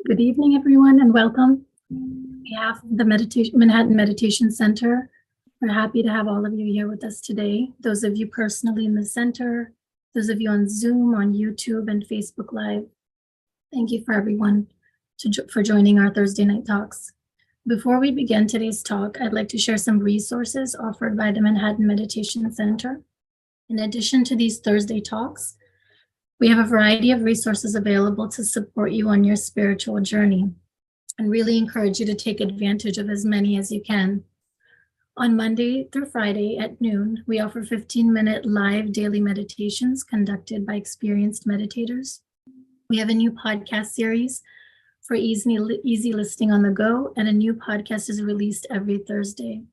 Good evening, everyone, and welcome. On behalf of the Manhattan Meditation Center, we're happy to have all of you here with us today. Those of you personally in the center, those of you on Zoom, on YouTube, and Facebook Live. Thank you for everyone for joining our Thursday night talks. Before we begin today's talk, I'd like to share some resources offered by the Manhattan Meditation Center. In addition to these Thursday talks, we have a variety of resources available to support you on your spiritual journey and really encourage you to take advantage of as many as you can. On Monday through Friday at noon, we offer 15-minute live daily meditations conducted by experienced meditators. We have a new podcast series for easy listening on the go, and a new podcast is released every Thursday.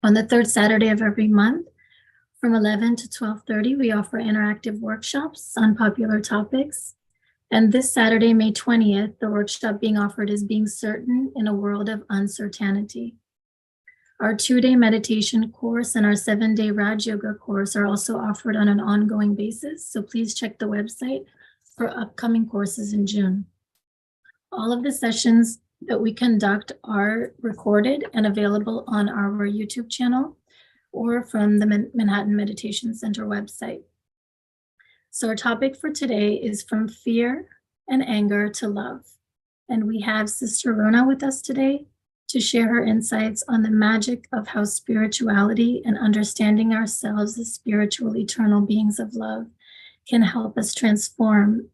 On the third Saturday of every month, from 11 to 12:30, we offer interactive workshops on popular topics. And this Saturday, May 20th, the workshop being offered is Being Certain in a World of Uncertainty. Our 2-day meditation course and our 7-day Raj Yoga course are also offered on an ongoing basis, so please check the website for upcoming courses in June. All of the sessions that we conduct are recorded and available on our YouTube channel or from the Manhattan Meditation Center website. So our topic for today is From Fear and Anger to Love. And we have Sister Rona with us today to share her insights on the magic of how spirituality and understanding ourselves as spiritual, eternal beings of love can help us transform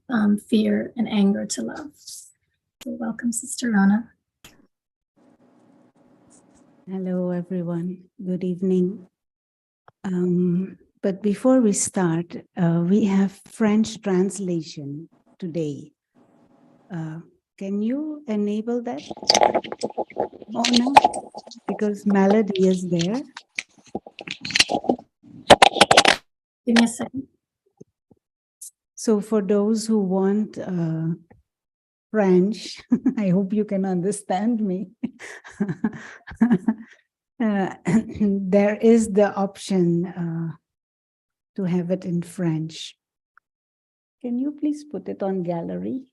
fear and anger to love. So welcome, Sister Rona. Hello, everyone. Good evening. But before we start, we have French translation today. Can you enable that, Mona? Because Melody is there. Give me a second. So for those who want French, I hope you can understand me. There is the option to have it in French. Can you please put it on gallery?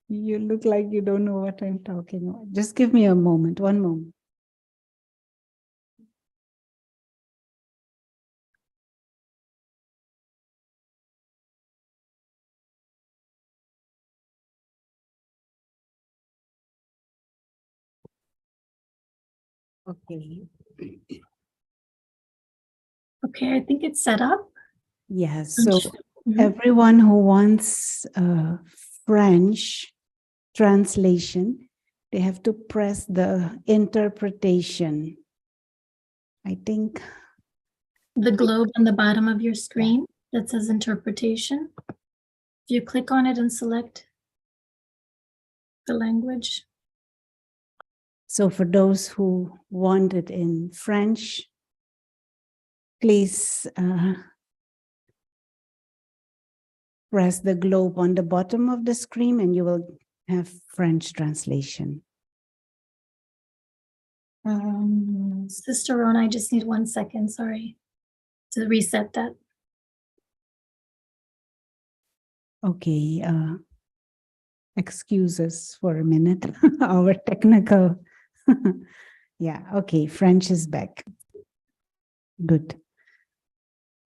You look like you don't know what I'm talking about. Just give me a moment, one moment. Okay. Okay, I think it's set up. Yes, so everyone who wants French translation, they have to press the interpretation. I think the globe on the bottom of your screen that says interpretation. If you click on it and select the language. So for those who want it in French, please press the globe on the bottom of the screen and you will have French translation. Sister Rona, I just need 1 second, sorry, to reset that. Okay, excuse us for a minute, our technical, yeah, okay, French is back. Good.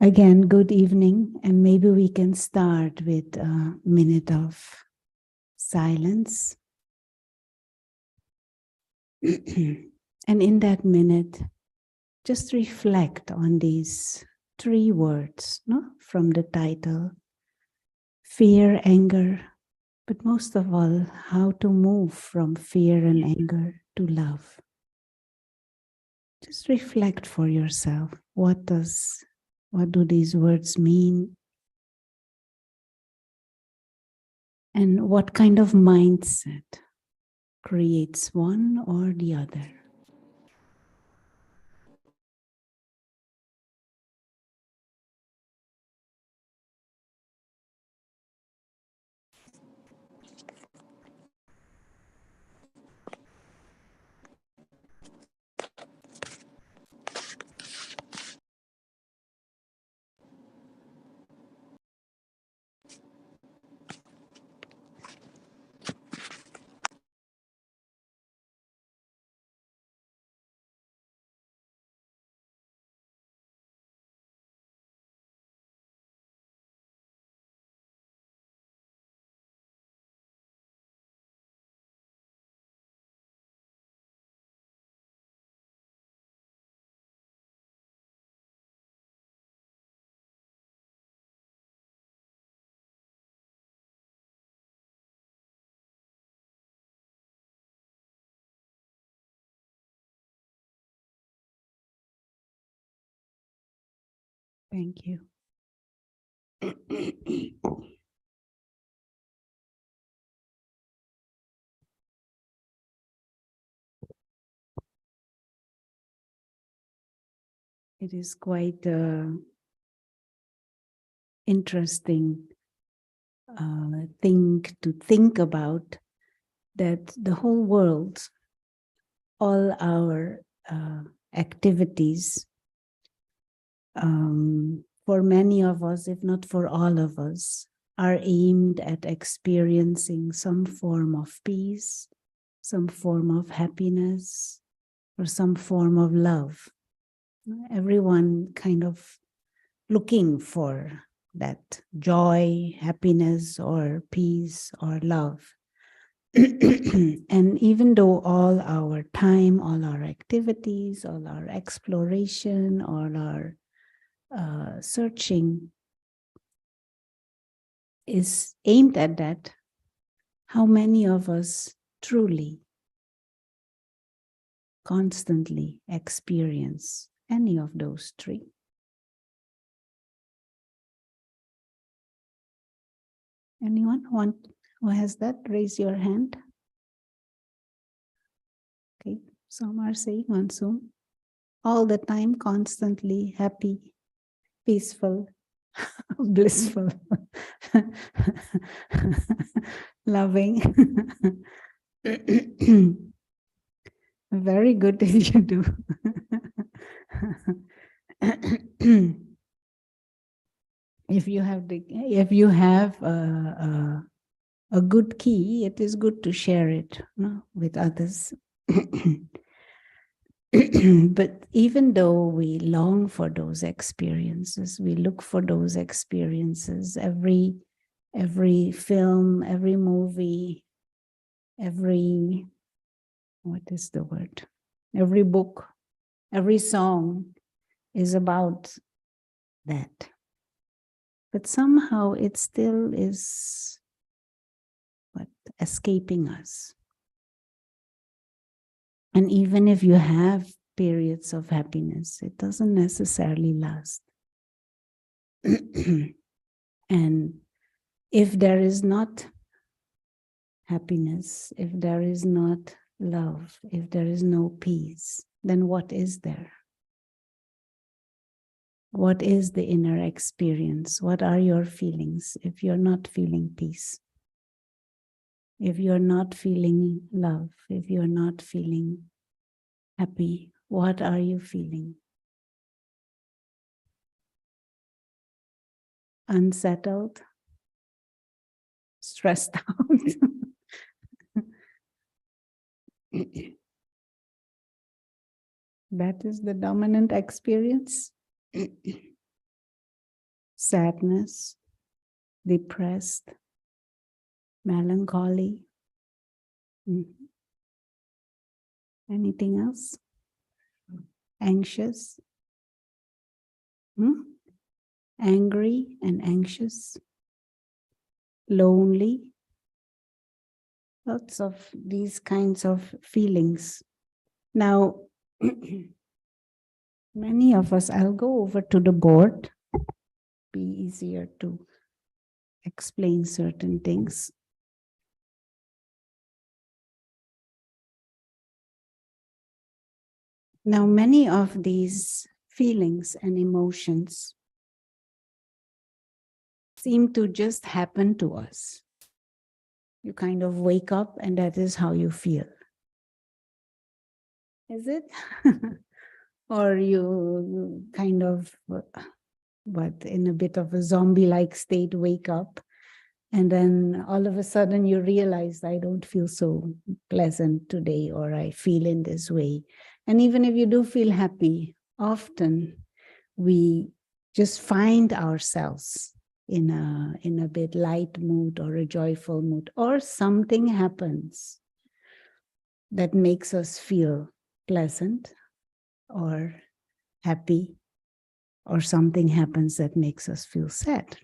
Again, good evening, and maybe we can start with a minute of silence. And in that minute, just reflect on these 3 words, no? From the title, fear, anger, but most of all, how to move from fear and anger to love. Just reflect for yourself. What do these words mean? And what kind of mindset creates one or the other? Thank you. It is quite interesting thing to think about, that the whole world, all our activities, for many of us, if not for all of us, are aimed at experiencing some form of peace, some form of happiness, or some form of love. Everyone kind of looking for that joy, happiness, or peace, or love. And even though all our time, all our activities, all our exploration, all our searching is aimed at that, how many of us truly, constantly experience any of those three? Anyone who has that? Raise your hand. Okay, some are saying on Zoom, all the time, constantly happy, peaceful, blissful, loving. Very good if you do. If you have a good key, it is good to share it, no, with others. But even though we long for those experiences, we look for those experiences, every film, every movie, every, what is the word? Every book, every song is about that. But somehow it still is escaping us. And even if you have periods of happiness, it doesn't necessarily last. And if there is not happiness, if there is not love, if there is no peace, then what is there? What is the inner experience? What are your feelings if you're not feeling peace? If you're not feeling love, if you're not feeling happy, what are you feeling? Unsettled? Stressed out? That is the dominant experience. Sadness, depressed, melancholy. Anything else? Anxious? Angry and anxious? Lonely? Lots of these kinds of feelings. Now, many of us, I'll go over to the board, be easier to explain certain things. Now, many of these feelings and emotions seem to just happen to us. You kind of wake up and that is how you feel. Is it? Or you kind of, in a bit of a zombie-like state, wake up, and then all of a sudden you realize, I don't feel so pleasant today, or I feel in this way. And even if you do feel happy, often we just find ourselves in a bit light mood or a joyful mood, or something happens that makes us feel pleasant or happy, or something happens that makes us feel sad.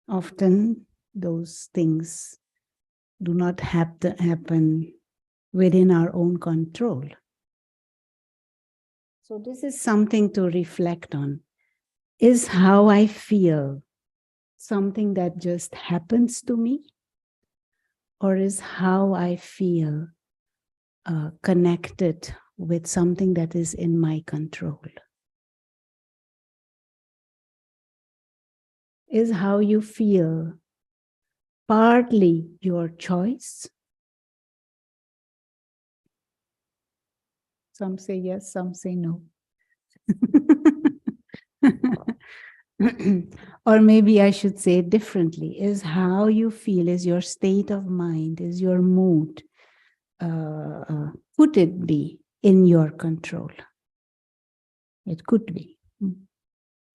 Often those things do not have to happen within our own control. So this is something to reflect on. Is how I feel something that just happens to me? Or is how I feel connected with something that is in my control? Is how you feel partly your choice? Some say yes, some say no. Or maybe I should say it differently. Is how you feel, is your state of mind, is your mood, could it be in your control? It could be.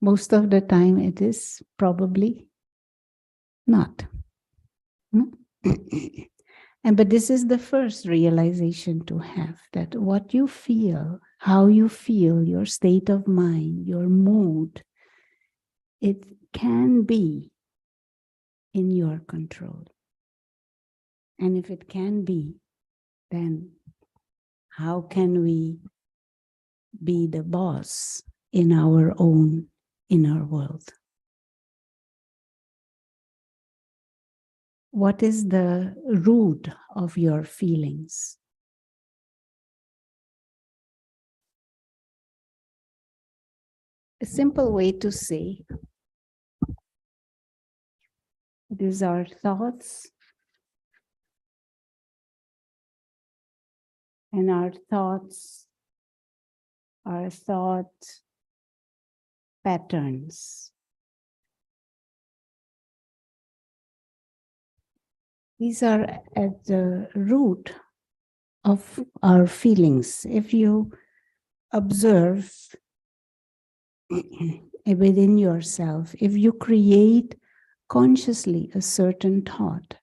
Most of the time it is probably not. But this is the first realization to have, that what you feel, how you feel, your state of mind, your mood, it can be in your control. And if it can be, then how can we be the boss in our own inner world? What is the root of your feelings? A simple way to say it is our thoughts, and our thoughts are thought patterns. These are at the root of our feelings. If you observe within yourself, if you create consciously a certain thought,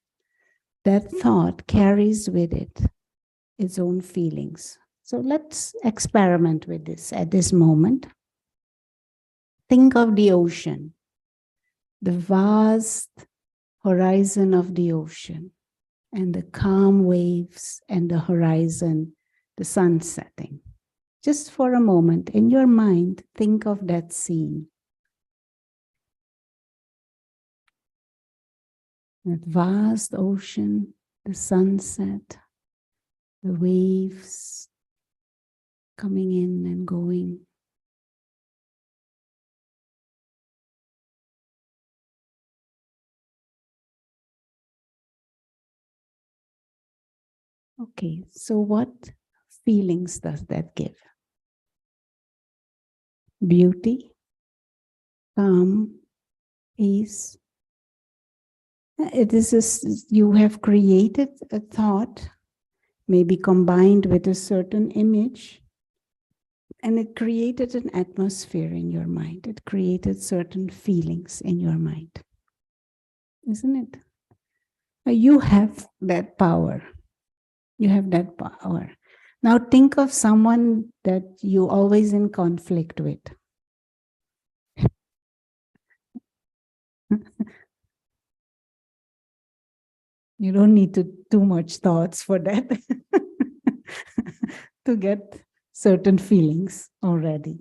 that thought carries with it its own feelings. So let's experiment with this at this moment. Think of the ocean, the vast horizon of the ocean, and the calm waves and the horizon, the sun setting. Just for a moment, in your mind, think of that scene. That vast ocean, the sunset, the waves coming in and going. Okay, so what feelings does that give? Beauty, calm, peace. It is you have created a thought, maybe combined with a certain image, and it created an atmosphere in your mind. It created certain feelings in your mind. Isn't it? You have that power. You have that power. Now think of someone that you always in conflict with. You don't need to too much thoughts for that to get certain feelings already.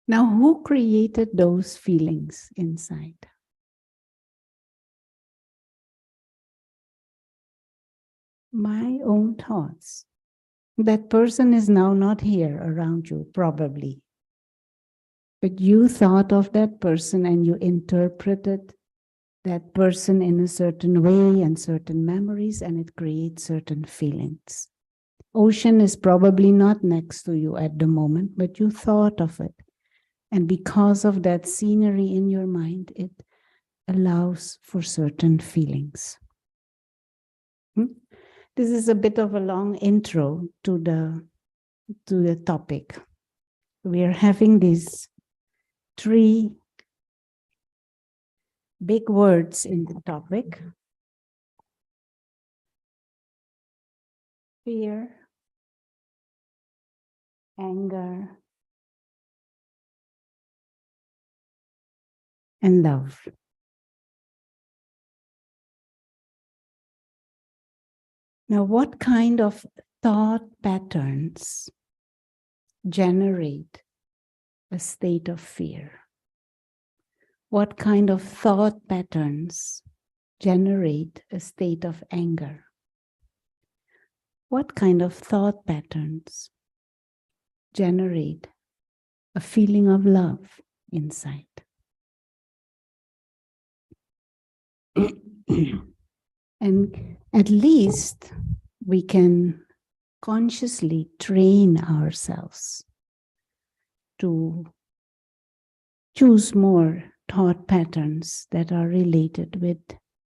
Now, who created those feelings inside? My own thoughts. That person is now not here around you, probably. But you thought of that person and you interpreted that person in a certain way and certain memories, and it creates certain feelings. Ocean is probably not next to you at the moment, but you thought of it. And because of that scenery in your mind, it allows for certain feelings. This is a bit of a long intro to the topic. We are having these three big words in the topic: fear, anger, and love. Now, what kind of thought patterns generate a state of fear? What kind of thought patterns generate a state of anger? What kind of thought patterns generate a feeling of love inside? And at least we can consciously train ourselves to choose more thought patterns that are related with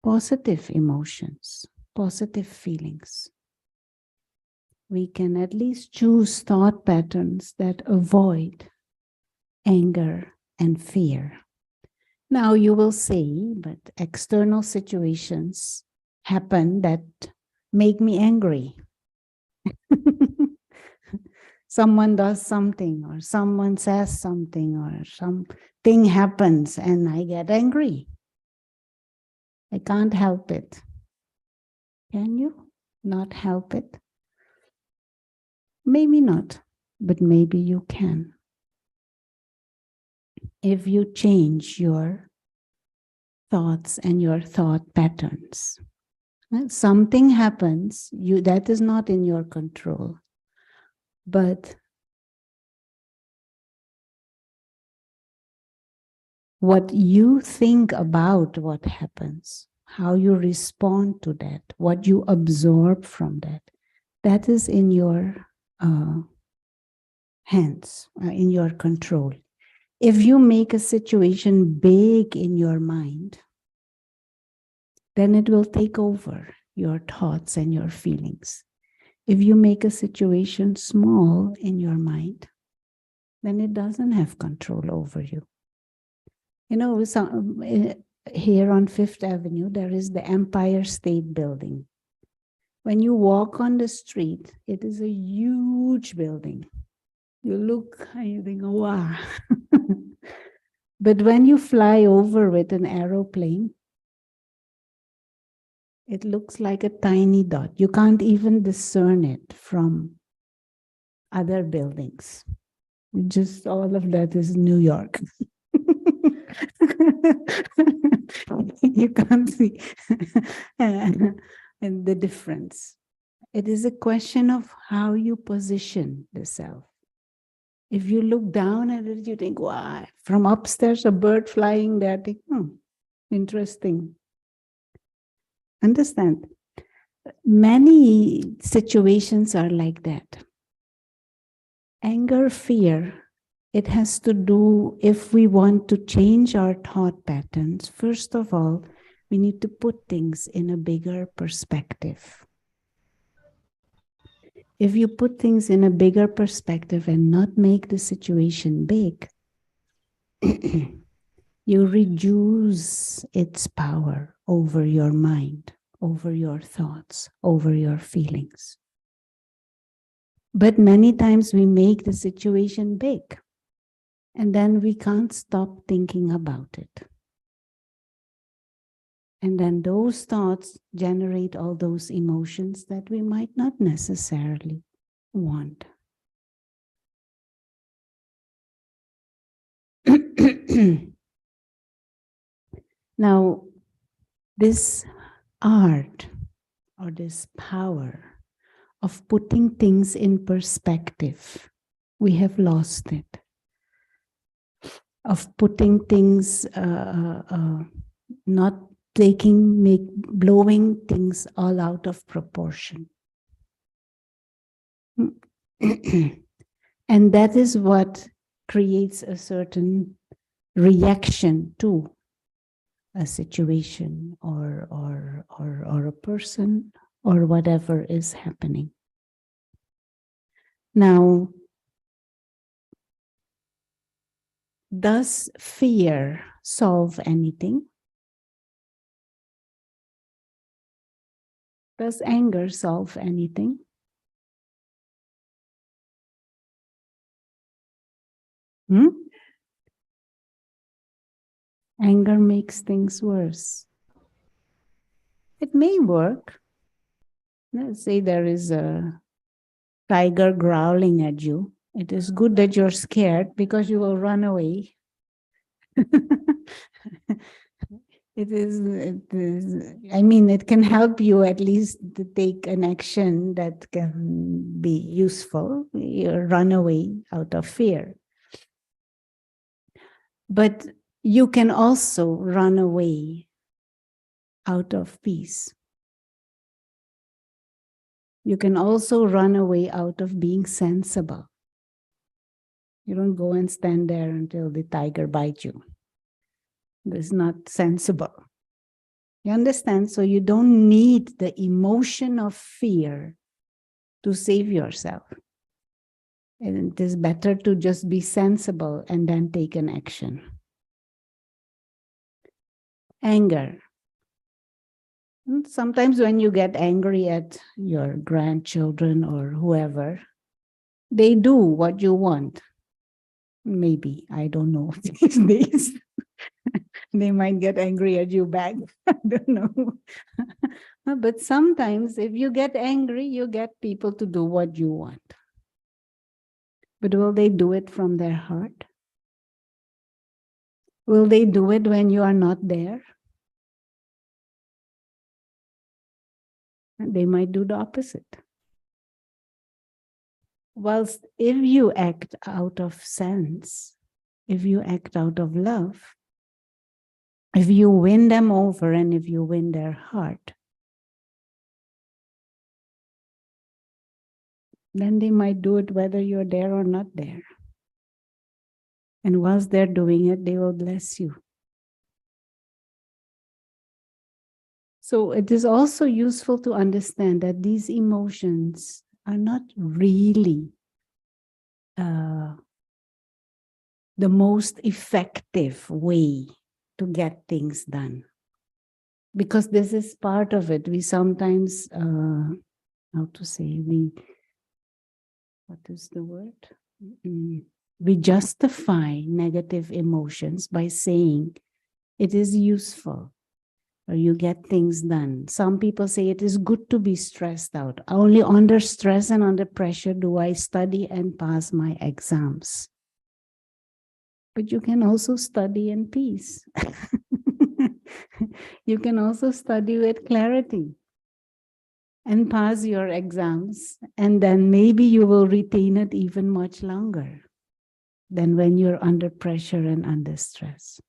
positive emotions, positive feelings. We can at least choose thought patterns that avoid anger and fear. Now you will say, but external situations happen that make me angry. Someone does something, or someone says something, or something happens and I get angry. I can't help it. Can you not help it? Maybe not, but maybe you can. If you change your thoughts and your thought patterns, something happens, that is not in your control. But what you think about what happens, how you respond to that, what you absorb from that, that is in your hands, in your control. If you make a situation big in your mind, then it will take over your thoughts and your feelings. If you make a situation small in your mind, then it doesn't have control over you. You know, here on Fifth Avenue, there is the Empire State Building. When you walk on the street, it is a huge building. You look and you think, wow. But when you fly over with an aeroplane, it looks like a tiny dot. You can't even discern it from other buildings. Just all of that is New York. You can't see and the difference. It is a question of how you position the self. If you look down at it, you think, wow, from upstairs, a bird flying there, think, interesting. Understand? Many situations are like that. Anger, fear, it has to do, if we want to change our thought patterns, first of all, we need to put things in a bigger perspective. If you put things in a bigger perspective and not make the situation big, you reduce its power over your mind, over your thoughts, over your feelings. But many times we make the situation big, and then we can't stop thinking about it. And then those thoughts generate all those emotions that we might not necessarily want. Now, this art or this power of putting things in perspective, we have lost it. Of putting things, not blowing things all out of proportion. And that is what creates a certain reaction to a situation or a person or whatever is happening. Now, does fear solve anything? Does anger solve anything? Anger makes things worse. It may work. Let's say there is a tiger growling at you. It is good that you're scared because you will run away. I mean, it can help you at least to take an action that can be useful. You run away out of fear. But you can also run away out of peace. You can also run away out of being sensible. You don't go and stand there until the tiger bites you. That's not sensible. You understand? So you don't need the emotion of fear to save yourself. And it is better to just be sensible and then take an action. Anger. And sometimes when you get angry at your grandchildren or whoever, they do what you want. Maybe, I don't know these days. They might get angry at you back. I don't know. But sometimes if you get angry, you get people to do what you want. But will they do it from their heart? Will they do it when you are not there? They might do the opposite. Whilst if you act out of sense, if you act out of love, if you win them over and if you win their heart, then they might do it whether you're there or not there. And whilst they're doing it, they will bless you. So it is also useful to understand that these emotions are not really the most effective way to get things done. Because this is part of it. We sometimes, what is the word? We justify negative emotions by saying it is useful or you get things done. Some people say it is good to be stressed out. Only under stress and under pressure do I study and pass my exams. But you can also study in peace. You can also study with clarity and pass your exams, and then maybe you will retain it even much longer than when you're under pressure and under stress.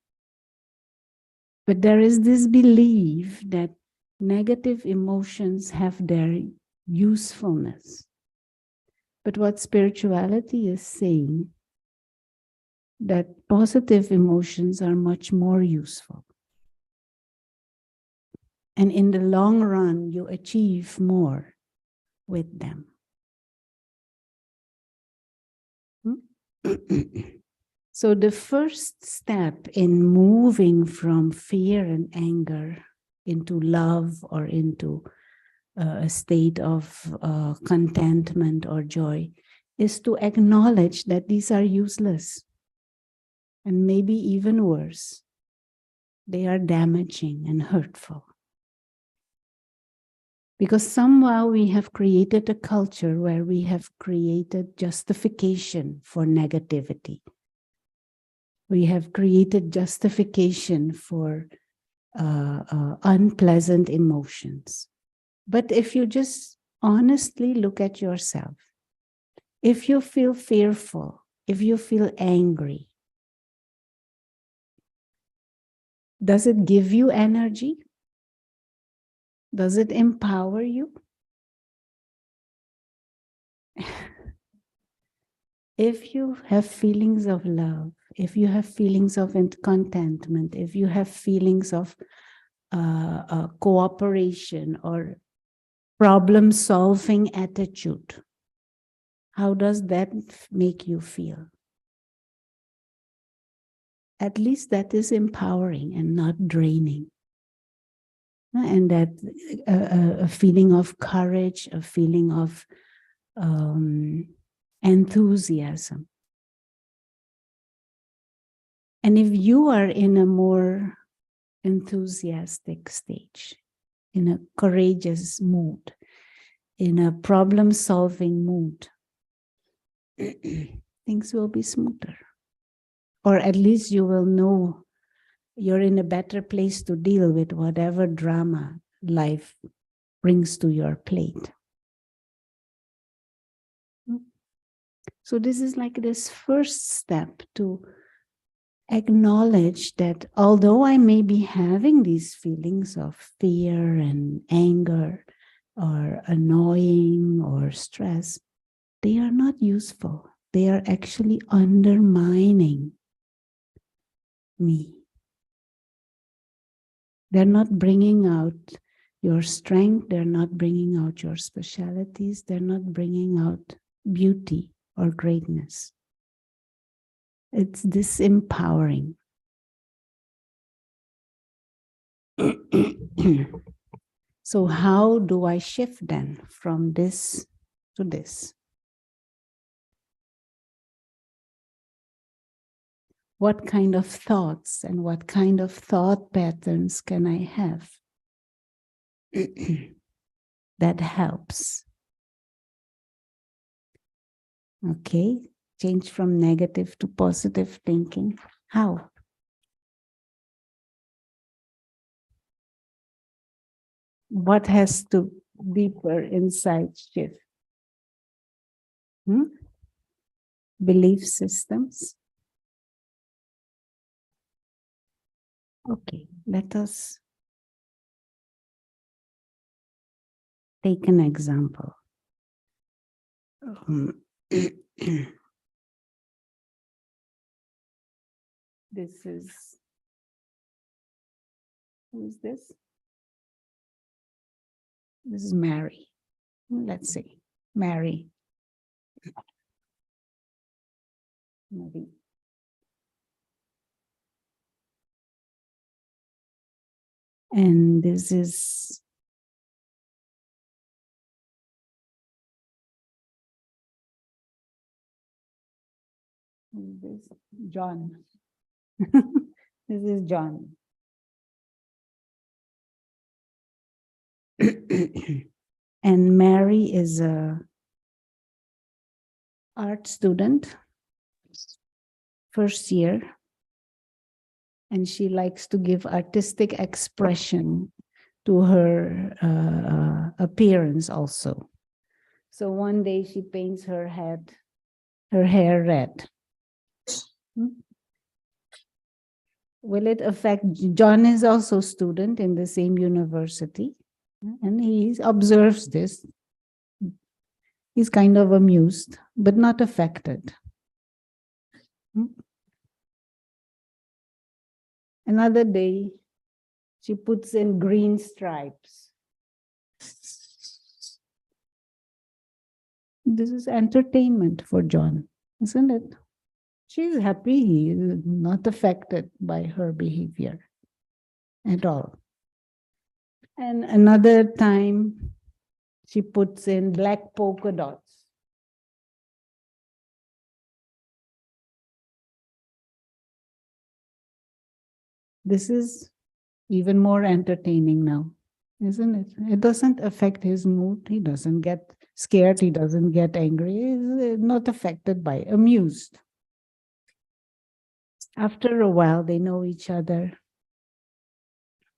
But there is this belief that negative emotions have their usefulness. But what spirituality is saying, that positive emotions are much more useful. And in the long run, you achieve more with them. So the first step in moving from fear and anger into love or into a state of contentment or joy is to acknowledge that these are useless. And maybe even worse, they are damaging and hurtful. Because somehow we have created a culture where we have created justification for negativity. We have created justification for unpleasant emotions. But if you just honestly look at yourself, if you feel fearful, if you feel angry, does it give you energy? Does it empower you? If you have feelings of love, if you have feelings of contentment, if you have feelings of cooperation or problem-solving attitude, how does that make you feel? At least that is empowering and not draining. And that a feeling of courage, a feeling of enthusiasm. And if you are in a more enthusiastic stage, in a courageous mood, in a problem-solving mood, things will be smoother. Or at least you will know you're in a better place to deal with whatever drama life brings to your plate. So this is like this first step to acknowledge that although I may be having these feelings of fear and anger or annoying or stress, they are not useful. They are actually undermining me. They're not bringing out your strength. They're not bringing out your specialities. They're not bringing out beauty or greatness. It's disempowering. So how do I shift then from this to this? What kind of thoughts and what kind of thought patterns can I have that helps? Okay, change from negative to positive thinking. How? What has to deeper inside shift? Belief systems. Okay, let us take an example. This is, who is this? This is Mary. Let's see, Mary. Maybe. And this is John. This is John. And Mary is a art student, first year, and she likes to give artistic expression to her appearance also. So one day she paints her hair red. Will it affect? John is also a student in the same university, and he observes this. He's kind of amused, but not affected. Another day, she puts in green stripes. This is entertainment for John, isn't it? She's happy. He is not affected by her behavior at all. And another time, she puts in black polka dots. This is even more entertaining now, isn't it? It doesn't affect his mood. He doesn't get scared. He doesn't get angry. He's not affected by it, amused. After a while, they know each other.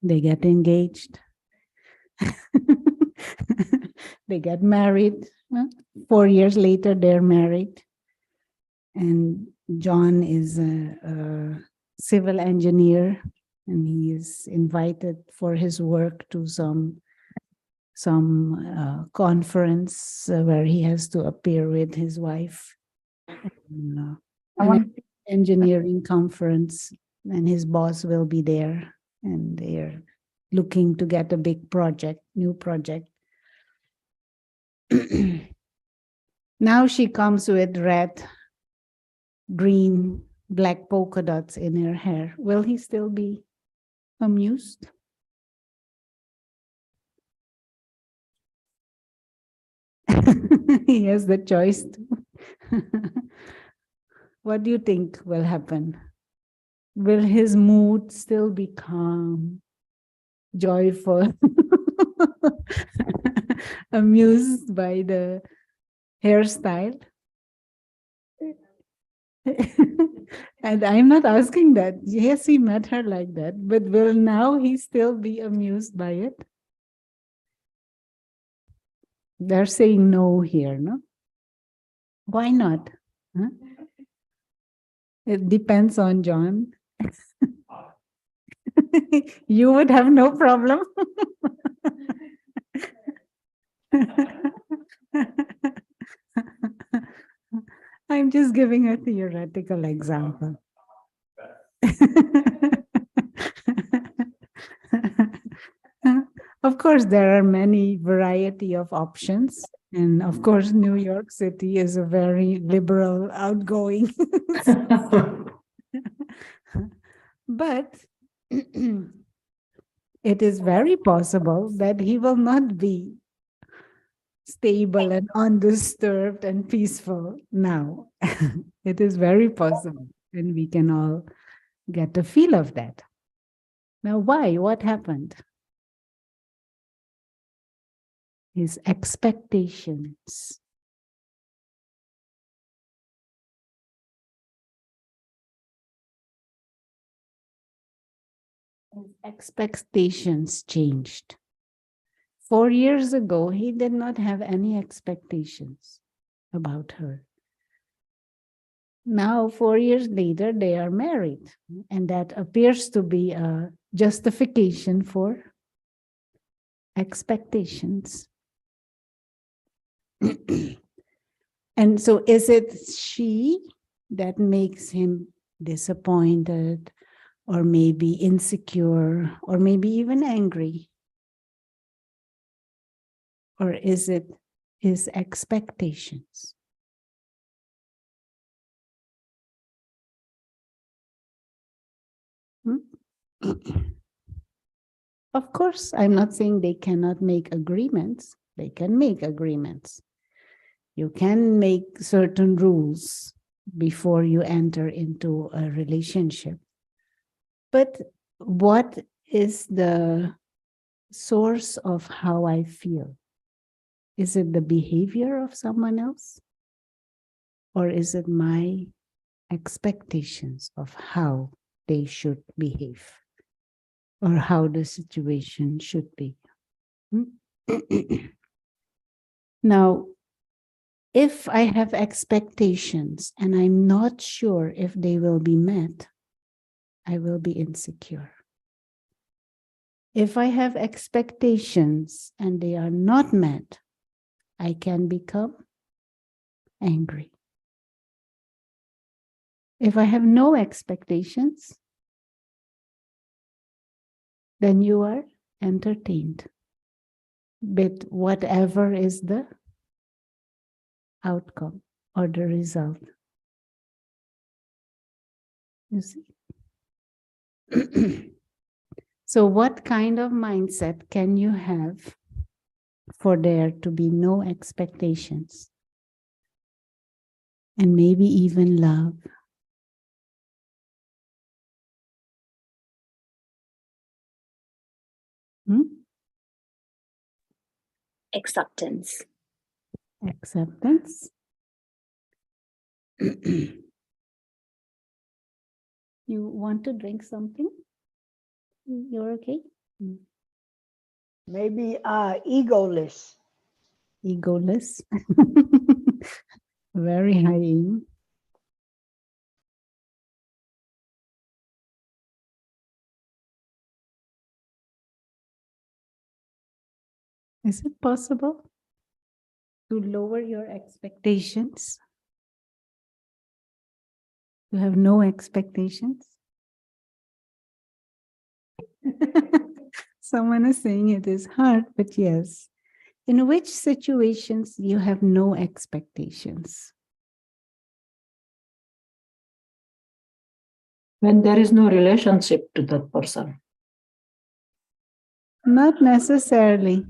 They get engaged. They get married. 4 years later, they're married. And John is a civil engineer, and he is invited for his work to some conference where he has to appear with his wife. An engineering conference, and his boss will be there, and they're looking to get a big project, new project. Now she comes with red, green, black polka dots in her hair. Will he still be amused? He has the choice to. What do you think will happen? Will his mood still be calm, joyful, amused by the hairstyle? And I'm not asking that. Yes, he met her like that, but will now he still be amused by it? They're saying no here, no? Why not? Huh? It depends on John. You would have no problem. I'm just giving a theoretical example. Of course, there are many variety of options. And of course, New York City is a very liberal, outgoing. But it is very possible that he will not be stable and undisturbed and peaceful now. It is very possible. And we can all get a feel of that. Now, why? What happened? His expectations. His expectations changed. 4 years ago, he did not have any expectations about her. Now, 4 years later, they are married. And that appears to be a justification for expectations. And so is it she that makes him disappointed, or maybe insecure, or maybe even angry? Or is it his expectations? Of course, I'm not saying they cannot make agreements. They can make agreements. You can make certain rules before you enter into a relationship. But what is the source of how I feel? Is it the behavior of someone else? Or is it my expectations of how they should behave or how the situation should be? Now, if I have expectations and I'm not sure if they will be met, I will be insecure. If I have expectations and they are not met, I can become angry. If I have no expectations, then you are entertained. But whatever is the outcome or the result. You see? So what kind of mindset can you have for there to be no expectations? And maybe even love. Acceptance. Acceptance. You want to drink something? You're okay? Maybe egoless. Egoless. Very high aim. Is it possible to lower your expectations? To have no expectations? Someone is saying it is hard, but yes. In which situations you have no expectations? When there is no relationship to that person. Not necessarily.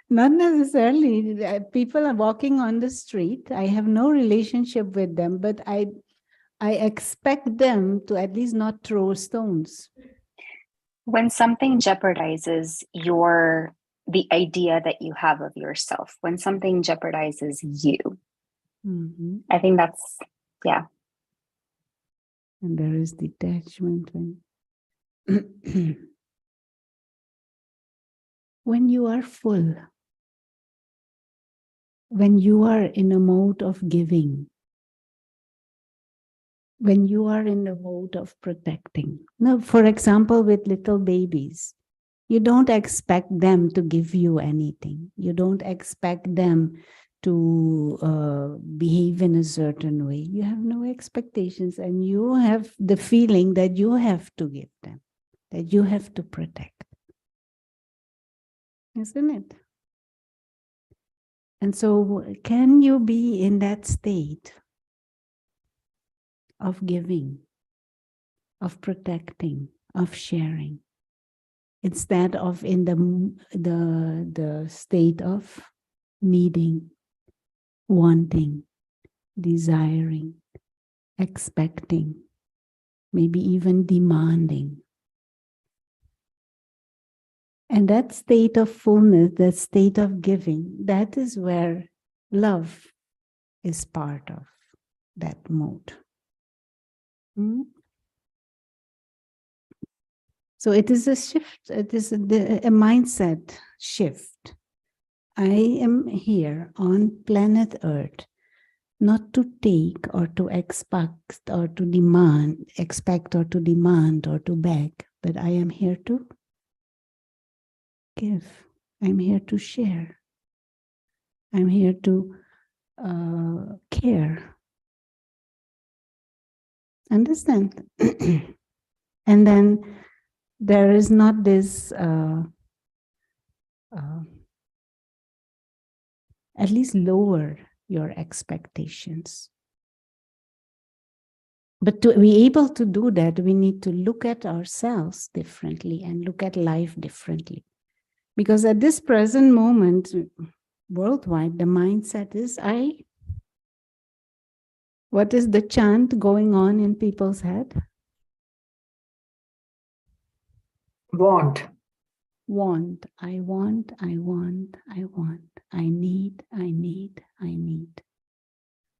Not necessarily. People are walking on the street. I have no relationship with them, but I expect them to at least not throw stones. When something jeopardizes the idea that you have of yourself, when something jeopardizes you, Mhm. I think that's, yeah. And there is detachment when when you are full, when you are in a mode of giving, when you are in the mode of protecting. Now, for example, with little babies, you don't expect them to give you anything. You don't expect them to behave in a certain way. You have no expectations, and you have the feeling that you have to give them, that you have to protect. Isn't it? And so, can you be in that state of giving, of protecting, of sharing, instead of in the state of needing, wanting, desiring, expecting, maybe even demanding? And that state of fullness, that state of giving, that is where love is part of that mode. So it is a shift, it is a mindset shift. I am here on planet Earth not to take or to expect or to demand, or to beg, but I am here to give. I'm here to share. I'm here to care. Understand? And then there is not this, at least lower your expectations. But to be able to do that, we need to look at ourselves differently and look at life differently. Because at this present moment, worldwide, the mindset is what is the chant going on in people's head? Want. Want. I want, I want, I want. I need, I need, I need.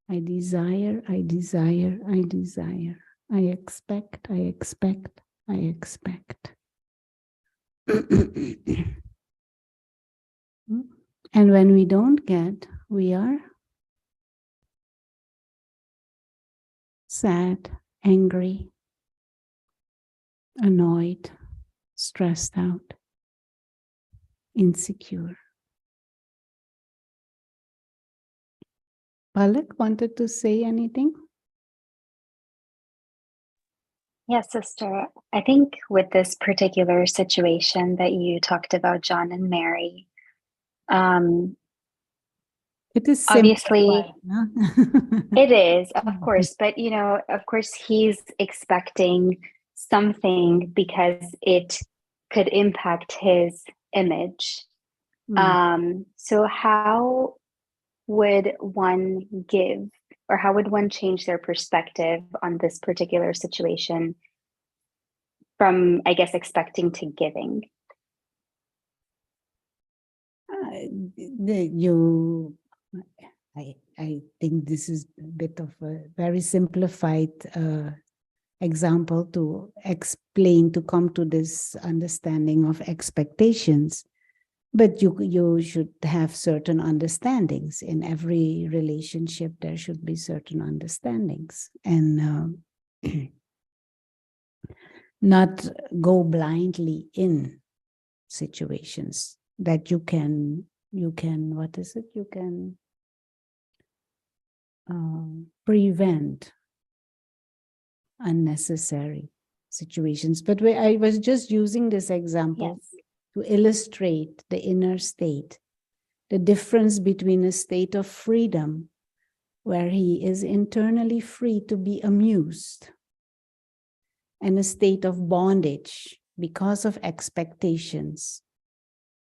I desire, I desire, I desire. I expect, I expect, I expect. And when we don't get, we are sad, angry, annoyed, stressed out, insecure. Palak wanted to say anything? Yes, sister. I think with this particular situation that you talked about, John and Mary, It is obviously simplified, no? it is, of course, but of course, he's expecting something because it could impact his image. So how would one give, or how would one change their perspective on this particular situation from, I guess, expecting to giving? I think this is a bit of a very simplified example to explain, to come to this understanding of expectations. But you should have certain understandings. In every relationship, there should be certain understandings. And not go blindly in situations that you can, what is it? You can prevent unnecessary situations. But I was just using this example to illustrate the inner state, the difference between a state of freedom where he is internally free to be amused and a state of bondage because of expectations,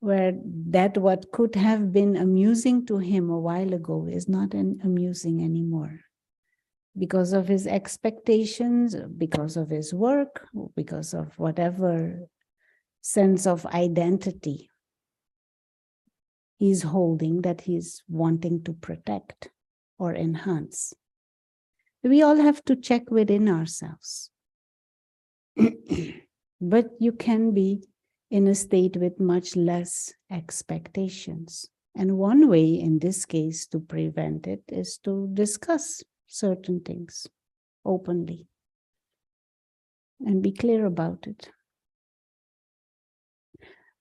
where that what could have been amusing to him a while ago is not amusing anymore. Because of his expectations, because of his work, because of whatever sense of identity he's holding that he's wanting to protect. or enhance. We all have to check within ourselves. But you can be in a state with much less expectations. And one way in this case to prevent it is to discuss certain things openly and be clear about it.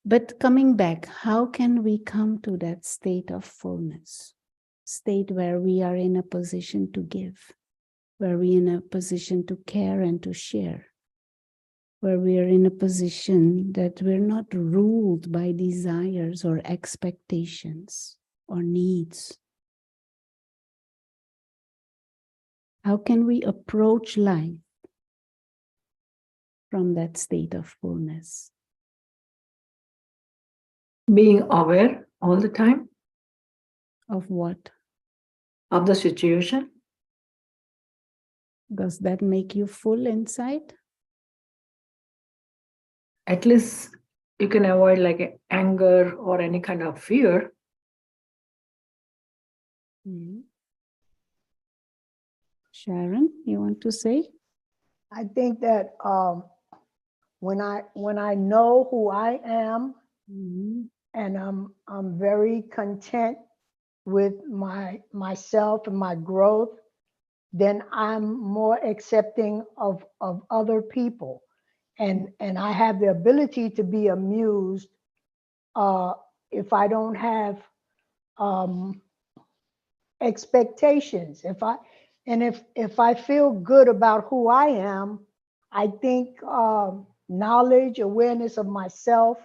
But coming back, how can we come to that state of fullness? State where we are in a position to give, where we are in a position to care and to share, where we are in a position that we're not ruled by desires or expectations or needs. How can we approach life from that state of fullness? Being aware all the time Of what? of the situation. Does that make you full inside? At least you can avoid like anger or any kind of fear. Sharon, you want to say? I think that when I know who I am, and I'm very content with myself and my growth, then I'm more accepting of other people, and I have the ability to be amused if I don't have expectations. If I feel good about who I am, I think knowledge, awareness of myself,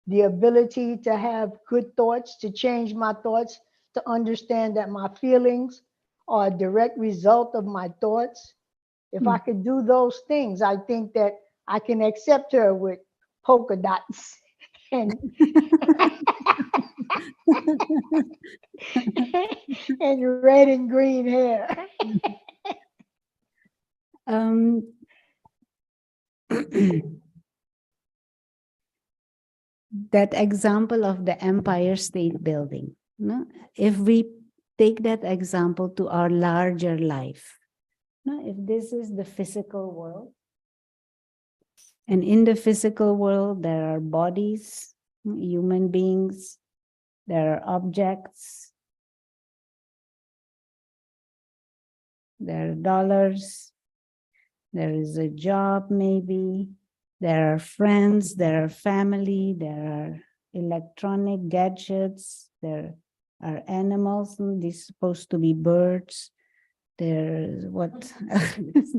the ability to have good thoughts, to change my thoughts, to understand that my feelings are a direct result of my thoughts. If I could do those things, I think that I can accept her with polka dots and and red and green hair. That example of the Empire State Building, no? If we take that example to our larger life, no? If this is the physical world, and in the physical world there are bodies, human beings, there are objects, there are dollars, there is a job maybe, there are friends, there are family, there are electronic gadgets, there are animals, and these are supposed to be birds. There's what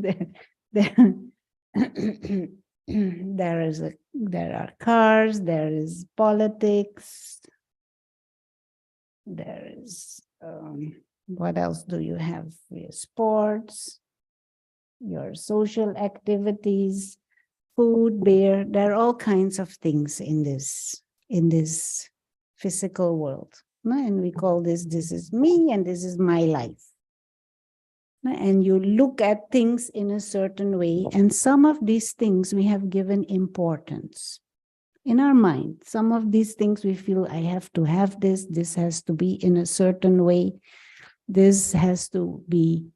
there are cars, there is politics, there is what else do you have? Your sports, your social activities, food, beer. There are all kinds of things in this physical world, no? And we call this is me and this is my life. And you look at things in a certain way, and some of these things we have given importance in our mind. Some of these things we feel, I have to have this, this has to be in a certain way, this has to be,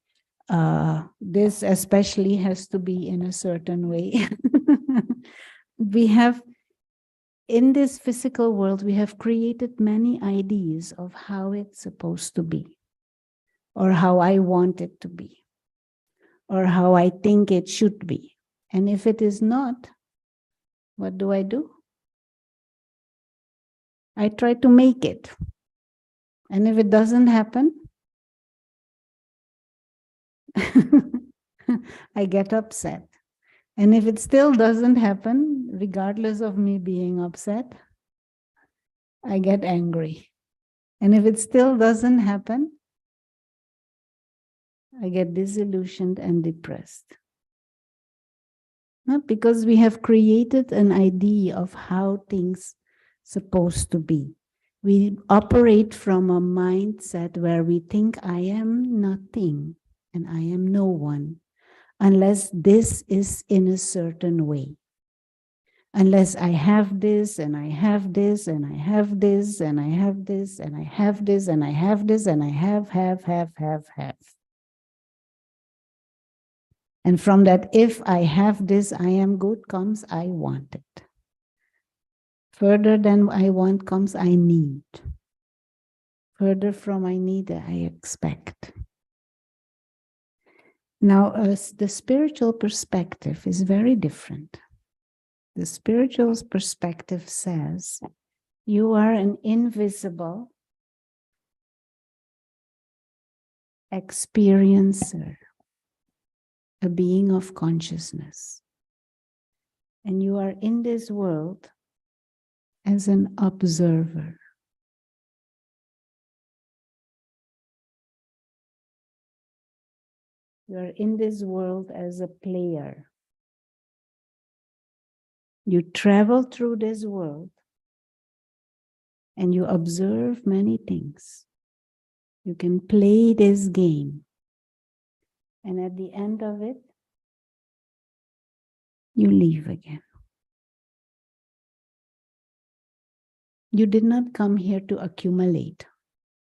this especially has to be in a certain way. We have, in this physical world, we have created many ideas of how it's supposed to be, or how I want it to be, or how I think it should be. And if it is not, what do? I try to make it. And if it doesn't happen, I get upset. And if it still doesn't happen, regardless of me being upset, I get angry. And if it still doesn't happen, I get disillusioned and depressed. Not because we have created an idea of how things supposed to be. We operate from a mindset where we think I am nothing and I am no one unless this is in a certain way. unless I have this, and I have this, and I have this, and I have this, and I have this, and I have this, and I have. And from that, if I have this, I am good, comes I want it. Further than I want comes I need. Further from I need, I expect. Now, the spiritual perspective is very different. The spiritual perspective says, you are an invisible experiencer, a being of consciousness. And you are in this world as an observer. You are in this world as a player. You travel through this world and you observe many things. You can play this game. And at the end of it, you leave again. You did not come here to accumulate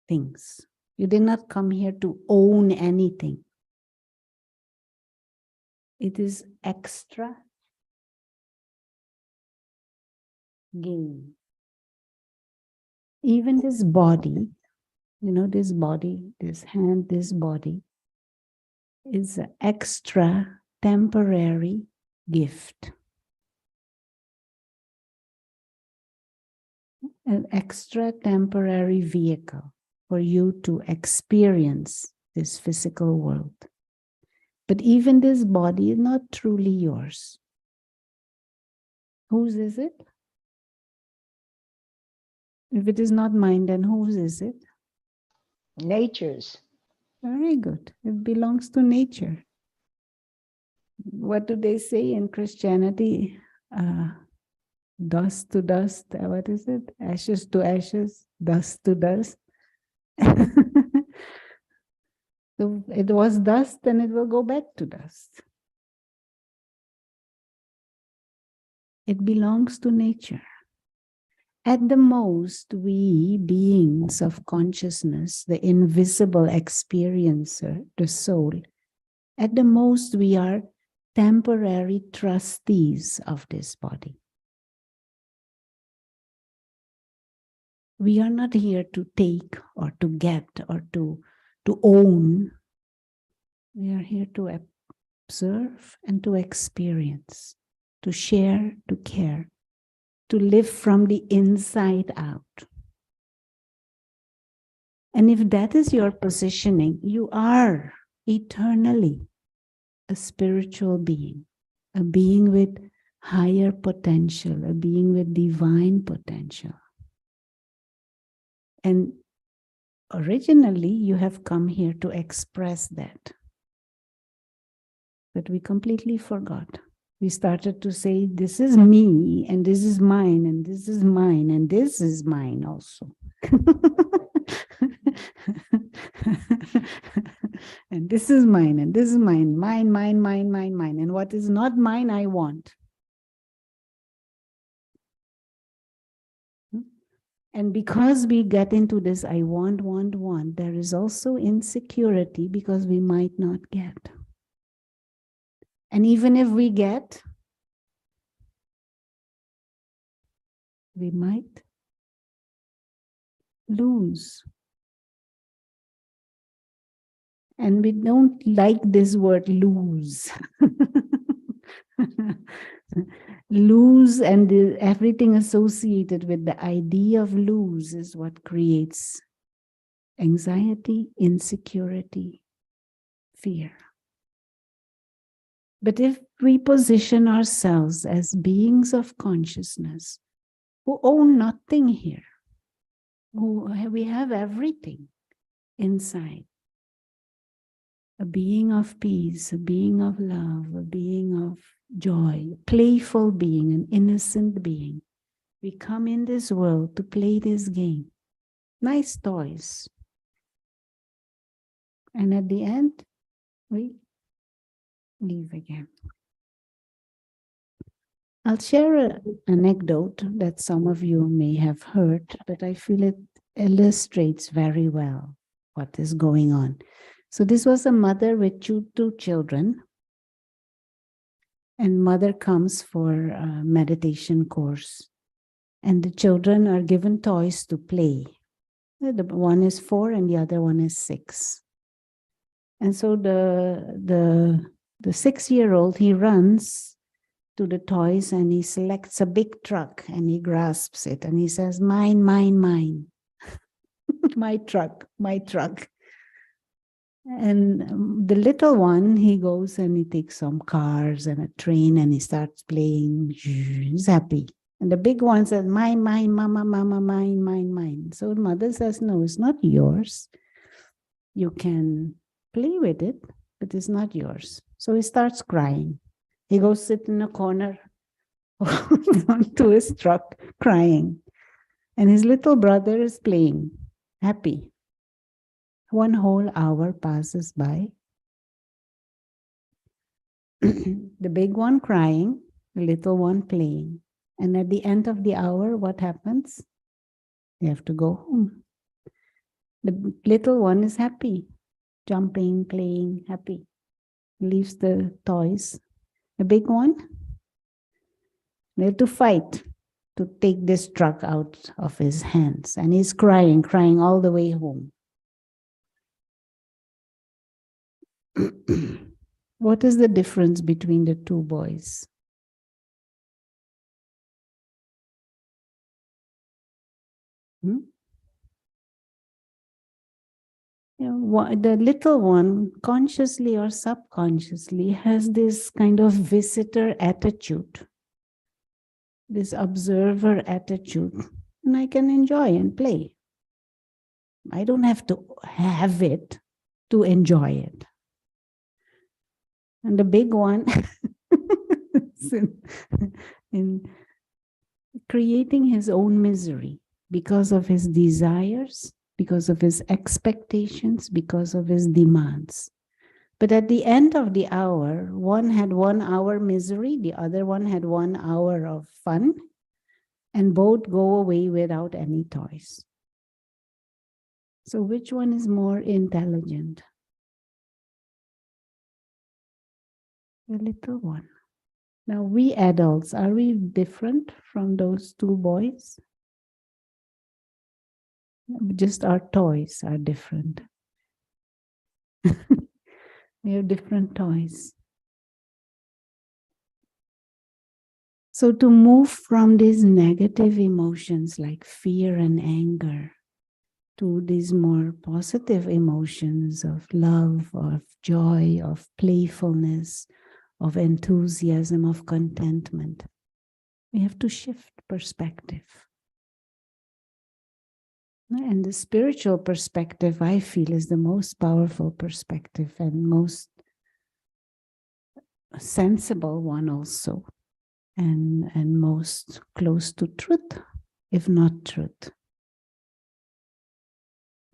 things. You did not come here to own anything. It is extra gain. Even this body, this body, this hand, this body, is an extra temporary gift. An extra temporary vehicle for you to experience this physical world. But even this body is not truly yours. Whose is it? If it is not mine, then whose is it? Nature's. Very good. It belongs to nature. What do they say in Christianity? Dust to dust. What is it? Ashes to ashes, dust to dust. So it was dust, and it will go back to dust. It belongs to nature. At the most, we beings of consciousness, the invisible experiencer, the soul, at the most we are temporary trustees of this body. We are not here to take or to get or to own. We are here to observe and to experience, to share, to care, to live from the inside out. And if that is your positioning, you are eternally a spiritual being, a being with higher potential, a being with divine potential. And originally, you have come here to express that. But we completely forgot. We started to say, this is me, and this is mine, and this is mine, and this is mine also. And this is mine, and this is mine, mine. And what is not mine, I want. And because we get into this, I want, there is also insecurity because we might not get. And even if we get, we might lose. And we don't like this word lose. Lose and everything associated with the idea of lose is what creates anxiety, insecurity, fear. But if we position ourselves as beings of consciousness who own nothing here, we have everything inside, a being of peace, a being of love, a being of joy, a playful being, an innocent being. We come in this world to play this game. Nice toys. And at the end, we leave again. I'll share an anecdote that some of you may have heard, but I feel it illustrates very well what is going on. So this was a mother with two children, and mother comes for a meditation course, and the children are given toys to play. The one is 4 and the other one is 6. And so the 6-year-old, he runs to the toys and he selects a big truck and he grasps it and he says, mine, mine, mine. My truck, my truck. And the little one, he goes and he takes some cars and a train and he starts playing. He's happy. And the big one says, mine, mine, mama, mama, mine, mine, mine. So the mother says, no, it's not yours. You can play with it, but it's not yours. So he starts crying. He goes sit in a corner to his truck crying. And his little brother is playing, happy. 1 whole hour passes by. The big one crying, the little one playing. And at the end of the hour, what happens? They have to go home. The little one is happy, jumping, playing, happy. Leaves the toys. The big one, they have to fight to take this truck out of his hands. And he's crying, crying all the way home. What is the difference between the two boys? The little one, consciously or subconsciously, has this kind of visitor attitude, this observer attitude, and I can enjoy and play. I don't have to have it to enjoy it. And the big one, in creating his own misery because of his desires, because of his expectations, because of his demands. But at the end of the hour, one had 1 hour misery, the other one had 1 hour of fun, and both go away without any toys. So which one is more intelligent? The little one. Now we adults, are we different from those two boys? Just our toys are different. We have different toys. So to move from these negative emotions like fear and anger to these more positive emotions of love, of joy, of playfulness, of enthusiasm, of contentment, we have to shift perspective. And the spiritual perspective, I feel, is the most powerful perspective and most sensible one also, and most close to truth, if not truth.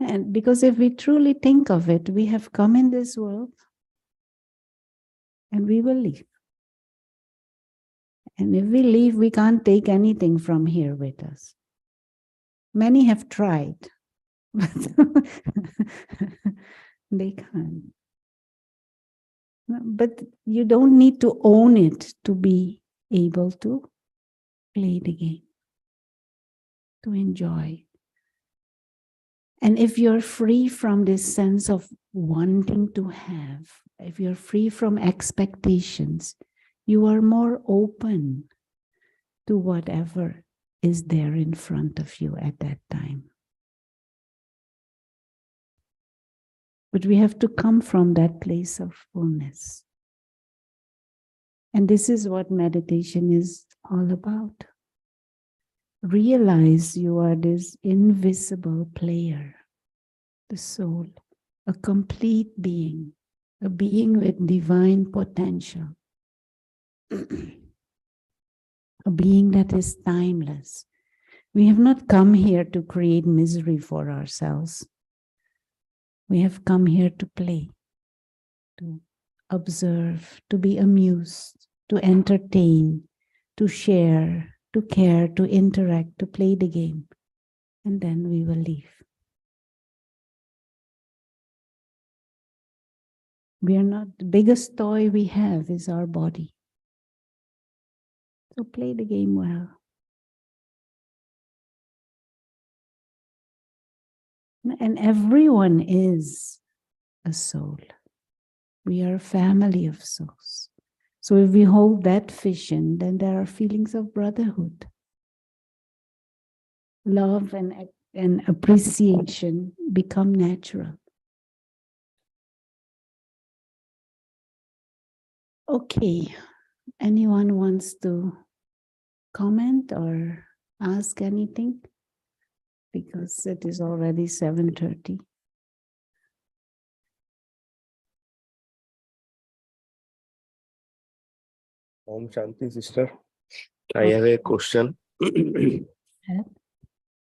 And because if we truly think of it, we have come in this world and we will leave. And if we leave, we can't take anything from here with us. Many have tried, but they can't. But you don't need to own it to be able to play the game, to enjoy. And if you're free from this sense of wanting to have, if you're free from expectations, you are more open to whatever is there in front of you at that time. But we have to come from that place of fullness. And this is what meditation is all about. Realize you are this invisible player, the soul, a complete being, a being with divine potential, a being that is timeless. We have not come here to create misery for ourselves. We have come here to play, to observe, to be amused, to entertain, to share, to care, to interact, to play the game. And then we will leave. We are not, the biggest toy we have is our body. So play the game well. And everyone is a soul. We are a family of souls. So if we hold that vision, then there are feelings of brotherhood. Love and appreciation become natural. Okay, anyone wants to comment or ask anything? Because it is already 7:30. Om Shanti, sister. I have a question.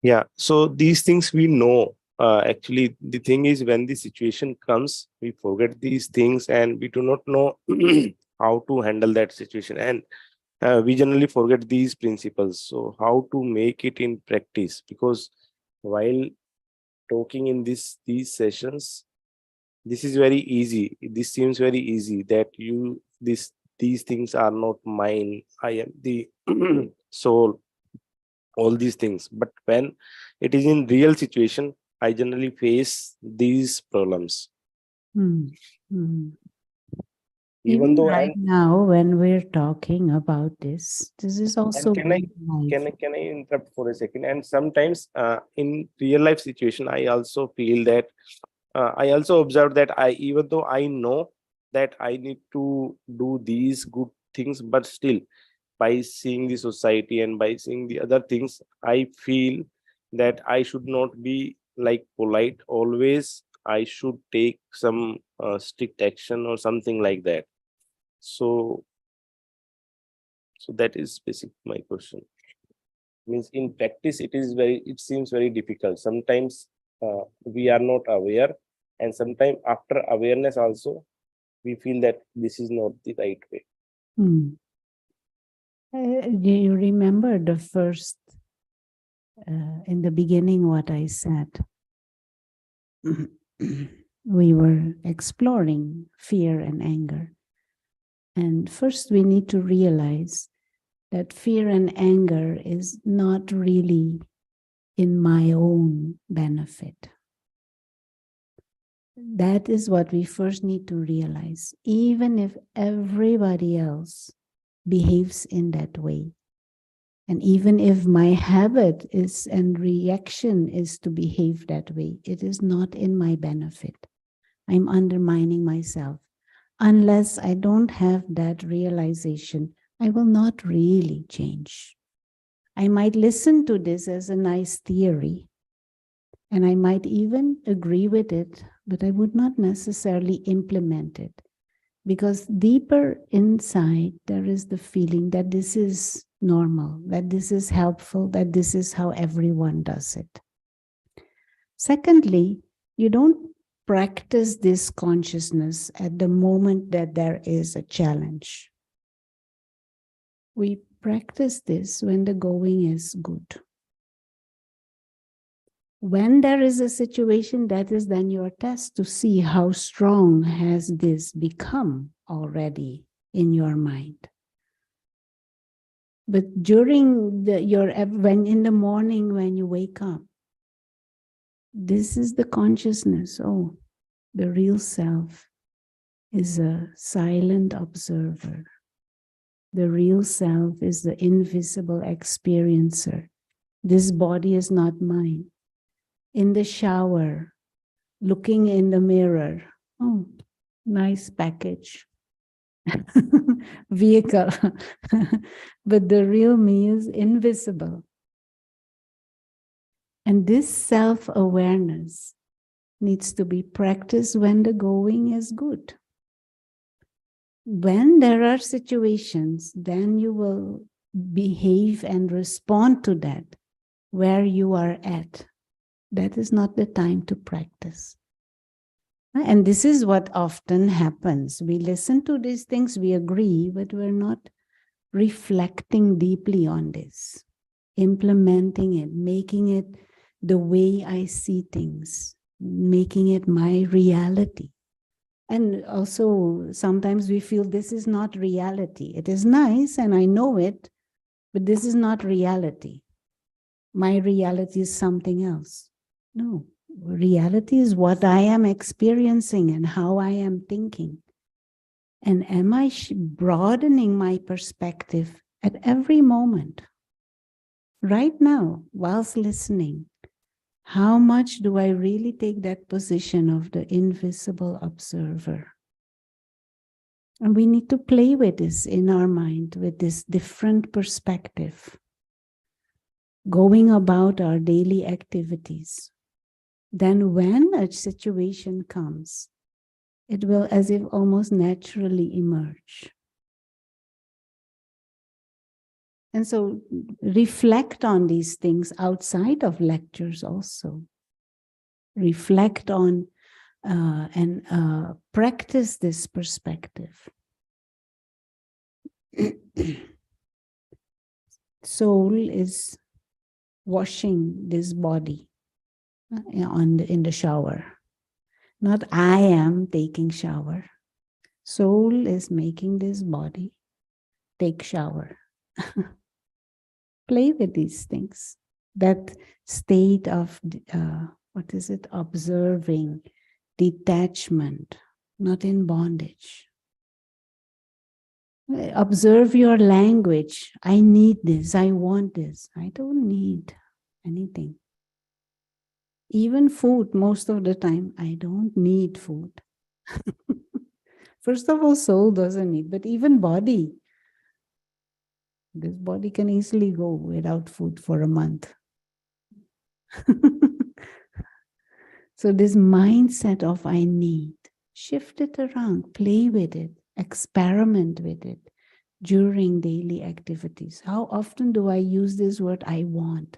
Yeah, so these things we know. Actually, the thing is, when the situation comes, we forget these things and we do not know how to handle that situation. And we generally forget these principles. So, how to make it in practice? Because while talking in these sessions, this is very easy. This seems very easy that these things are not mine. I am the soul. All these things, but when it is in real situation, I generally face these problems. Hmm. Even though right now, when we're talking about this is also can I interrupt for a second? And sometimes in real life situation, I also feel that I also observe that even though I know that I need to do these good things, but still by seeing the society and by seeing the other things, I feel that I should not be like polite always. I should take some strict action or something like that. So that is basic my question. Means in practice, it seems very difficult. Sometimes we are not aware, and sometimes after awareness also, we feel that this is not the right way. Do you remember the first, in the beginning, what I said? We were exploring fear and anger. And first we need to realize that fear and anger is not really in my own benefit. That is what we first need to realize. Even if everybody else behaves in that way, and even if my habit is and reaction is to behave that way, it is not in my benefit. I'm undermining myself. Unless I don't have that realization, I will not really change. I might listen to this as a nice theory, and I might even agree with it, but I would not necessarily implement it. Because deeper inside, there is the feeling that this is normal, that this is helpful, that this is how everyone does it. Secondly, you don't practice this consciousness at the moment that there is a challenge. We practice this when the going is good. When there is a situation, that is then your test to see how strong has this become already in your mind. But during when in the morning when you wake up, this is the consciousness. Oh, the real self is a silent observer. The real self is the invisible experiencer. This body is not mine. In the shower, looking in the mirror, oh, nice package, vehicle. But the real me is invisible. And this self-awareness needs to be practiced when the going is good. When there are situations, then you will behave and respond to that where you are at. That is not the time to practice. And this is what often happens. We listen to these things, we agree, but we're not reflecting deeply on this, implementing it, making it the way I see things, making it my reality. And also, sometimes we feel this is not reality. It is nice and I know it, but this is not reality. My reality is something else. No, reality is what I am experiencing and how I am thinking. And am I broadening my perspective at every moment? Right now, whilst listening, how much do I really take that position of the invisible observer? And we need to play with this in our mind, with this different perspective, going about our daily activities. Then when a situation comes, it will as if almost naturally emerge. And so reflect on these things outside of lectures also. Reflect on and practice this perspective. Soul is washing this body in the shower. Not I am taking shower. Soul is making this body take shower. Play with these things. That state of, observing, detachment, not in bondage. Observe your language. I need this, I want this. I don't need anything. Even food, most of the time, I don't need food. First of all, soul doesn't need, but even body. This body can easily go without food for a month. So this mindset of I need, shift it around, play with it, experiment with it during daily activities. How often do I use this word I want?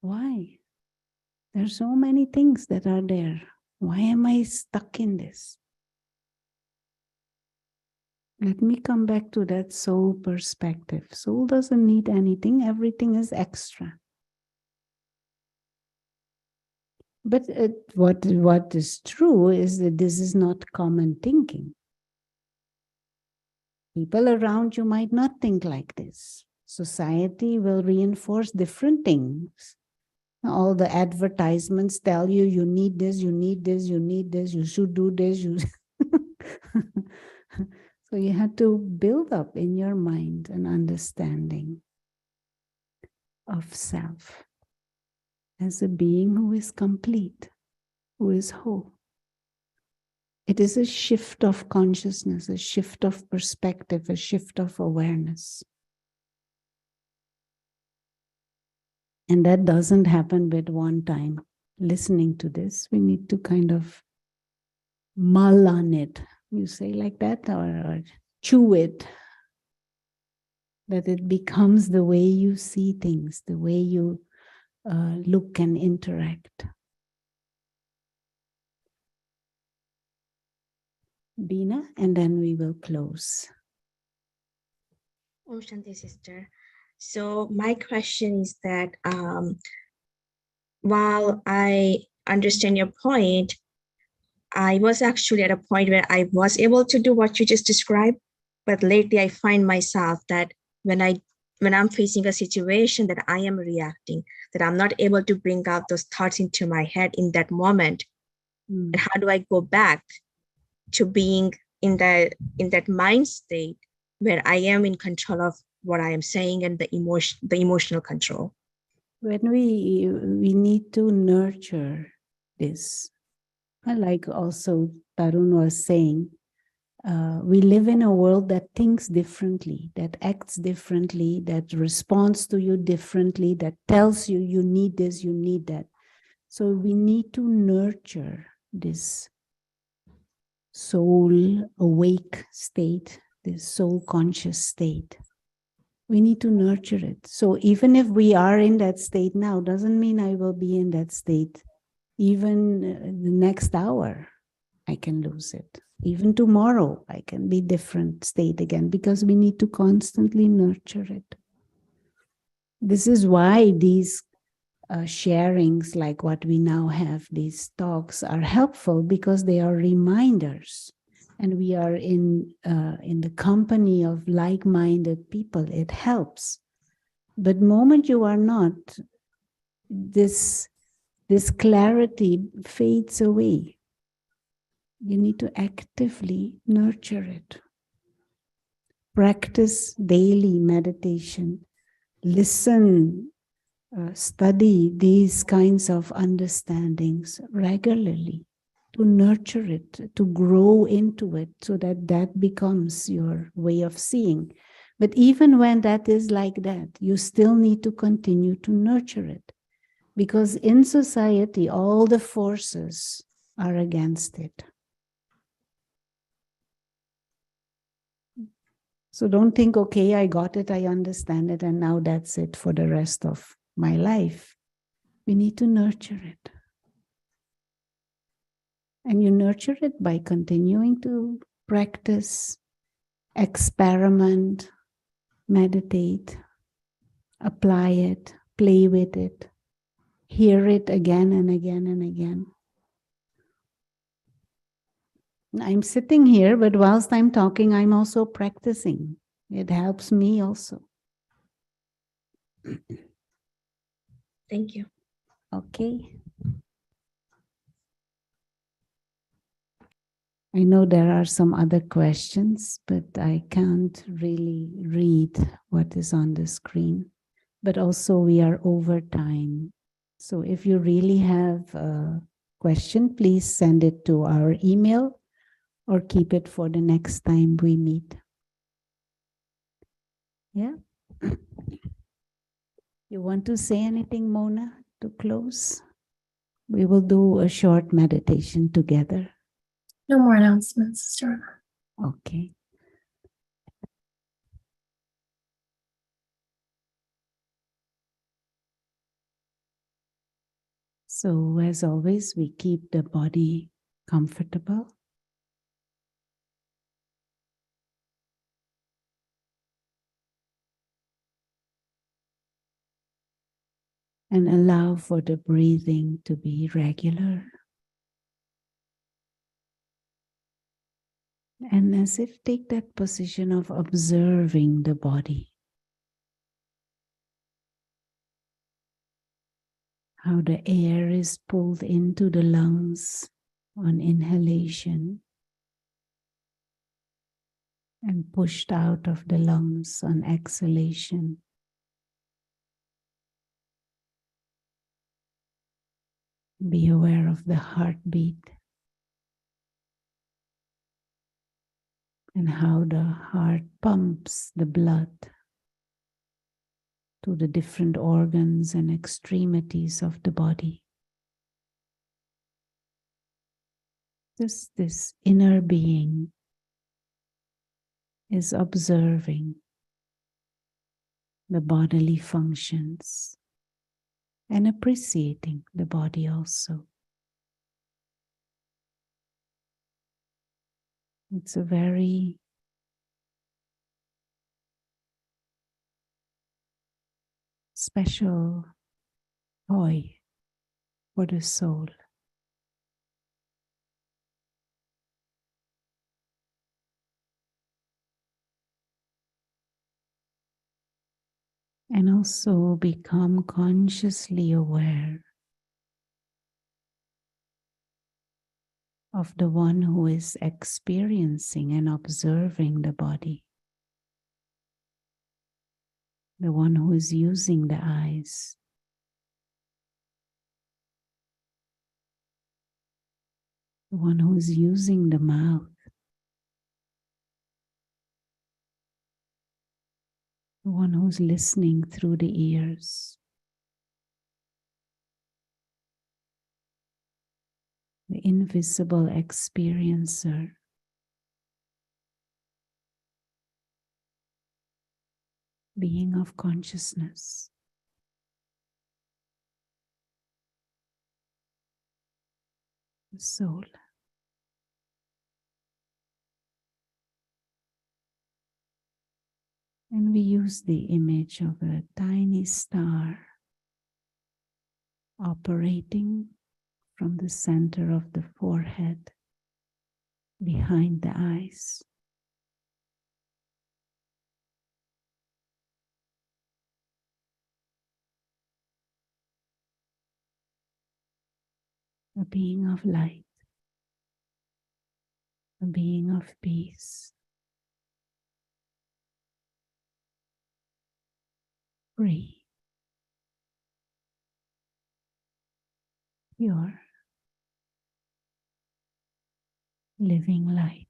Why? There's so many things that are there. Why am I stuck in this? Let me come back to that soul perspective. Soul doesn't need anything. Everything is extra. But what is true is that this is not common thinking. People around you might not think like this. Society will reinforce different things. All the advertisements tell you, you need this, you need this, you need this, you should do this. So you have to build up in your mind an understanding of self as a being who is complete, who is whole. It is a shift of consciousness, a shift of perspective, a shift of awareness. And that doesn't happen with one time. Listening to this, we need to kind of mull on it. You say like that, or chew it. That it becomes the way you see things, the way you look and interact. Bina, and then we will close. Om Shanti, sister. So my question is that while I understand your point, I was actually at a point where I was able to do what you just described, but lately I find myself that when I'm facing a situation that I am reacting, that I'm not able to bring out those thoughts into my head in that moment. And how do I go back to being in that mind state where I am in control of what I am saying and the emotional control? When we need to nurture this, like also Tarun was saying, we live in a world that thinks differently, that acts differently, that responds to you differently, that tells you you need this, you need that. So we need to nurture this soul awake state, this soul conscious state. We need to nurture it. So even if we are in that state now, doesn't mean I will be in that state even the next hour. I can lose it. Even tomorrow, I can be different state again, because we need to constantly nurture it. This is why these sharings, like what we now have, these talks, are helpful, because they are reminders, and we are in the company of like-minded people. It helps. But moment you are not, this clarity fades away. You need to actively nurture it. Practice daily meditation. Listen, study these kinds of understandings regularly, to nurture it, to grow into it, so that that becomes your way of seeing. But even when that is like that, you still need to continue to nurture it, because in society, all the forces are against it. So don't think, okay, I got it, I understand it, and now that's it for the rest of my life. We need to nurture it. And you nurture it by continuing to practice, experiment, meditate, apply it, play with it, hear it again and again and again. I'm sitting here, but whilst I'm talking, I'm also practicing. It helps me also. Thank you. Okay. I know there are some other questions, but I can't really read what is on the screen. But also we are over time. So if you really have a question, please send it to our email or keep it for the next time we meet. Yeah? You want to say anything, Mona, to close? We will do a short meditation together. No more announcements, Sister. Okay. So as always, we keep the body comfortable. And allow for the breathing to be regular. And as if take that position of observing the body. How the air is pulled into the lungs on inhalation and pushed out of the lungs on exhalation. Be aware of the heartbeat and how the heart pumps the blood to the different organs and extremities of the body. Just this inner being is observing the bodily functions and appreciating the body also. It's a very special toy for the soul. And also become consciously aware of the one who is experiencing and observing the body. The one who is using the eyes. The one who is using the mouth. The one who's listening through the ears. The invisible experiencer. Being of consciousness. The soul. And we use the image of a tiny star operating from the center of the forehead, behind the eyes. A being of light, a being of peace, free, pure, living light.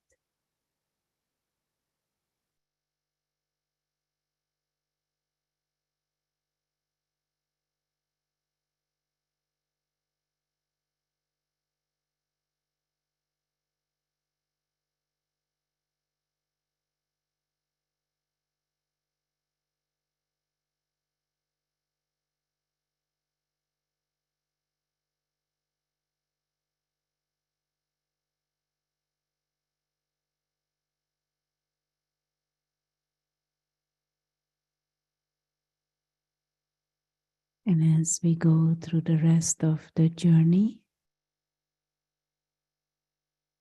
And as we go through the rest of the journey,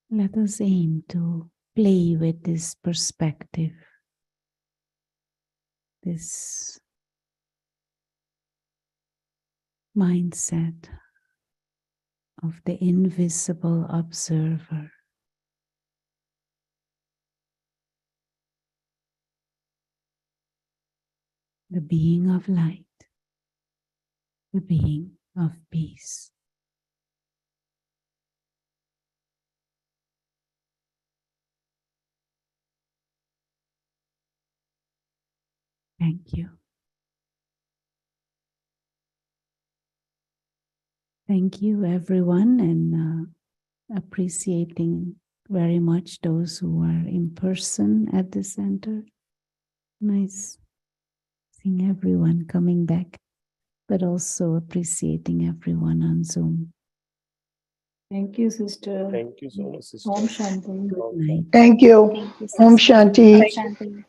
let us aim to play with this perspective, this mindset of the invisible observer. The being of light, the being of peace. Thank you. Thank you, everyone, and appreciating very much those who are in person at the center. Nice seeing everyone coming back, but also appreciating everyone on Zoom. Thank you, sister. Thank you so much, sister. Om Shanti. Good night. Thank you. Thank you, Om sister. Shanti. Om Shanti.